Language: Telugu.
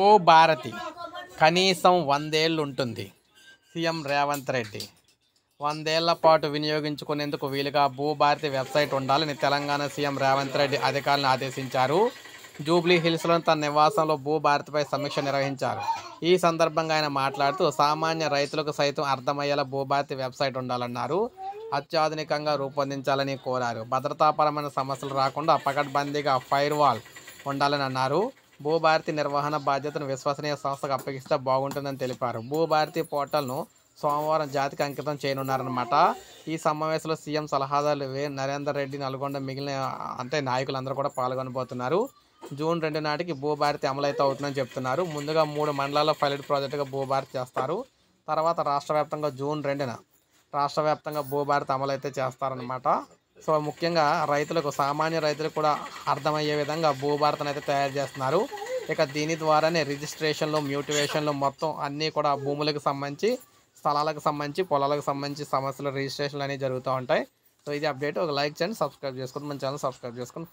ఓ భారతి కనీసం 100 ఏళ్ళు ఉంటుంది. సీఎం రేవంత్ రెడ్డి 100 ఏళ్ల పాటు వినియోగించుకునేందుకు వీలుగా భూభారతి వెబ్సైట్ ఉండాలని తెలంగాణ సీఎం రేవంత్ రెడ్డి అధికారులను ఆదేశించారు. జూబ్లీ హిల్స్లోని తన నివాసంలో భూభారతిపై సమీక్ష నిర్వహించారు. ఈ సందర్భంగా ఆయన మాట్లాడుతూ సామాన్య రైతులకు సైతం అర్థమయ్యేలా భూభారతి వెబ్సైట్ ఉండాలన్నారు. అత్యాధునికంగా రూపొందించాలని కోరారు. భద్రతాపరమైన సమస్యలు రాకుండా పకడ్బందీగా ఫైర్ వాల్ ఉండాలని అన్నారు. భూభారతి నిర్వహణ బాధ్యతను విశ్వసనీయ సంస్థకు అప్పగిస్తే బాగుంటుందని తెలిపారు. భూభారతి పోర్టల్ను సోమవారం జాతికి అంకితం చేయనున్నారన్నమాట. ఈ సమావేశంలో సీఎం సలహాదారు నరేందర్ రెడ్డి, నల్గొండ మిగిలిన నాయకులందరూ కూడా పాల్గొనబోతున్నారు. జూన్ 2 నాటికి భూభారతి అమలైతే అవుతుందని చెప్తున్నారు. ముందుగా 3 మండలాల్లో పైలట్ ప్రాజెక్టుగా భూభారతి చేస్తారు. తర్వాత రాష్ట్ర వ్యాప్తంగా జూన్ 2న రాష్ట్ర వ్యాప్తంగా భూభారతి అమలైతే చేస్తారనమాట. సో ముఖ్యంగా రైతులకు, సామాన్య రైతులకు కూడా అర్థమయ్యే విధంగా భూభారతిని అయితే తయారు చేస్తున్నారు. ఇక దీని ద్వారానే రిజిస్ట్రేషన్లు, మ్యూటివేషన్లు మొత్తం అన్నీ కూడా భూములకు సంబంధించి, స్థలాలకు సంబంధించి, పొలాలకు సంబంధించి సమస్యలు, రిజిస్ట్రేషన్లు అనేవి జరుగుతూ ఉంటాయి. సో ఇది అప్డేట్. ఒక లైక్ చేయండి, సబ్స్క్రైబ్ చేసుకోండి, మన ఛానల్ సబ్స్క్రైబ్ చేసుకోండి.